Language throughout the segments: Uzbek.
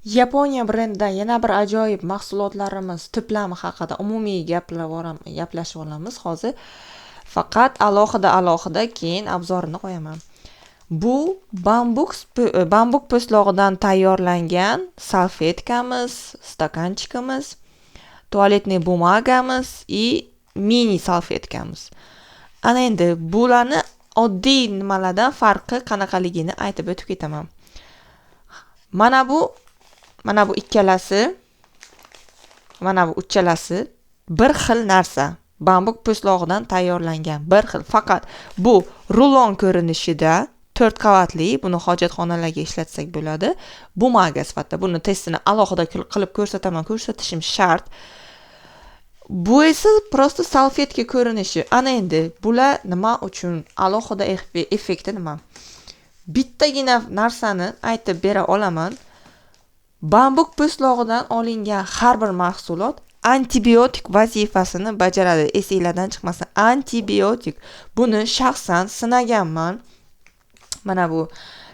Yaponiya brendidan yana bir ajoyib mahsulotlarimiz to'plami haqida umumiy gaplashib olamiz hozir. Faqat alohida keyin obzorini qo'yaman. Bu bambuk po'stlog'idan tayyorlangan salfetkamiz, stakanchikamiz, tualetniy bumagamiz и mini salfetkamiz. Ana endi bularni oddiy nimalardan farqi qanaqaligini aytib o'tib ketaman. Mana bu ikkalasi, mana bu uchalasi bir xil narsa. Bambuk po'stlog'idan tayyorlangan bir xil. Faqat bu rulon ko'rinishida 4 qavatli, buni hojatxonalarga ishlatsak bo'ladi. Bumaga sifatida buni testini alohida qilib ko'rsatishim shart. Bu esa prosta salfetka ko'rinishi. Ana endi bular nima uchun alohida effekti nima? Bittagina narsani aytib bera olaman. Bambuk po'stlog'idan olingan har bir mahsulot antibiotik vazifasini bajaradi. Esinglardan chiqmasin. Antibiotik. Buni shaxsan sinaganman. Mana bu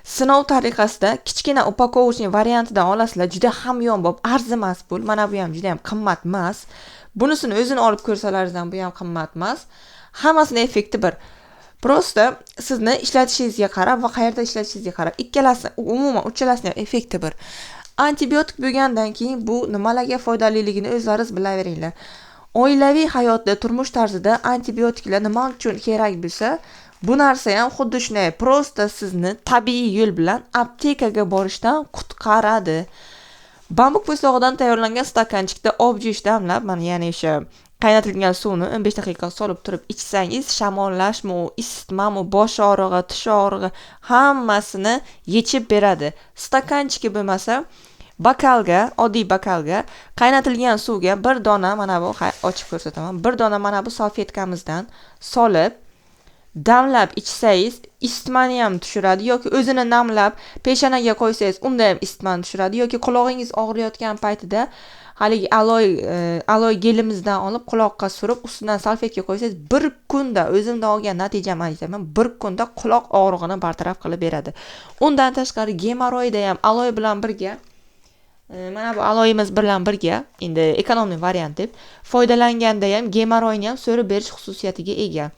sinov tariqasida kichkina upakovочный variantidan olasizlar. Juda hamyonbop, arzimas pul. Mana bu ham juda ham qimmat emas. Bunisini o'zini olib ko'rsalaringizdan bu ham qimmat emas. Hammasini effekti bir. Prosta sizni ishlatishingizga qarab va qayerda ishlatishingizga qarab ikkalasi, umuman uchalasining effekti bir. Antibiotik bo'lgandan keyin bu nimalarga foydaliligini o'zlaringiz bilaveringlar. Oilaviy hayotda, turmush tarzida antibiotiklar nima uchun kerak bo'lsa, bu narsa ham xuddi shunday, prosta sizni tabiiy yo'l bilan aptekaga borishdan qutqaradi. Bambuk po'stlog'idan tayyorlangan stakanchikda objish damlab, mana ya'ni o'sha qaynatilgan suvni 15 daqiqa solib turib ichsangiz, shamollashmi, isitmami, bosh og'rig'i, tish og'rig'i hammasini yechib beradi. Stakanchiki bo'lmasa, oddiy bakalga qaynatilgan suvga bir dona, mana bu ochib ko'rsataman, bir dona mana bu salfetkamizdan solib damlab ichsangiz isitmani ham tushiradi yoki o'zini namlab peshonaga qo'ysangiz unda ham isitmani tushiradi yoki quloqingiz og'riyotgan paytida haligi aloy gelimizdan olib quloqqa surib ustidan salfetka qo'ysangiz bir kunda, o'zimda olgan natijamni aytaman, bir kunda quloq og'rig'ini bartaraf qilib beradi. Undan tashqari gemoroyda ham aloy bilan birga, mana bu aloyimiz bilan birga, endi ekonomiy variant deb foydalanganda ham gemoroyni ham so'rib berish xususiyatiga ega.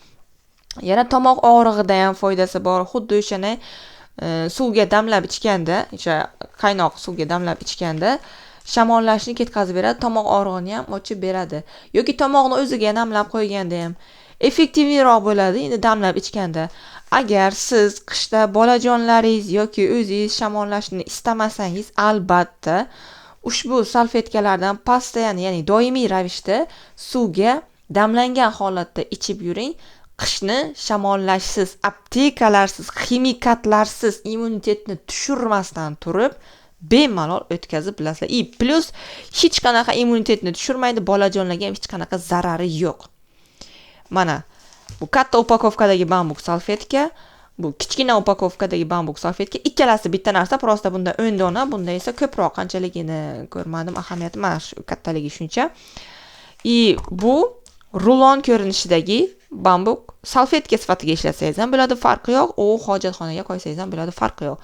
Yana tomoq og'rig'ida ham foydasi bor. Xuddi o'shani suvga damlab ichganda, o'sha qaynoq suvga damlab ichganda shamollashni ketkazib beradi, tomoq og'rig'ini ham ochib beradi. Yoki tomoqni o'ziga namlab qo'yganda ham effektivroq bo'ladi, endi damlab ichganda. Agar siz qishda bolajonlaringiz yoki o'zingiz shamollashni istamasangiz, albatta ushbu salfetkalardan postoyan, ya'ni doimiy ravishda suvga damlangan holatda ichib yuring. Qishni shamollashsiz, aptekalarsiz, ximikatlarsiz immunitetni tushirmasdan turib bemalol o'tkazib bilasizlar. Plus hech qanaqa immunitetni tushirmaydi, bolajonlarga ham hech qanaqa zarari yo'q. Mana bu katta upakovkadagi bambuk salfetka, bu kichkina upakovkadagi bambuk salfetka, ikkalasi bitta narsa, prosta bunda 10 dona, bunda esa ko'proq, qanchaligini ko'rmadim, ahamiyati emas, kattaligi shuncha. Bu rulon ko'rinishidagi bambuk salfetka sifatida ishlatsangiz ham bo'ladi, farqi yo'q. U hojatxonaga qo'ysangiz ham bo'ladi, farqi yo'q.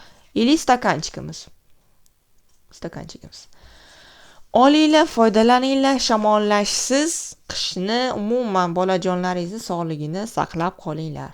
Stakanchikimiz. Olinglar, foydalaninglar, shamollashsiz qishni umuman bolajonlaringizni sog'ligini saqlab qolinglar.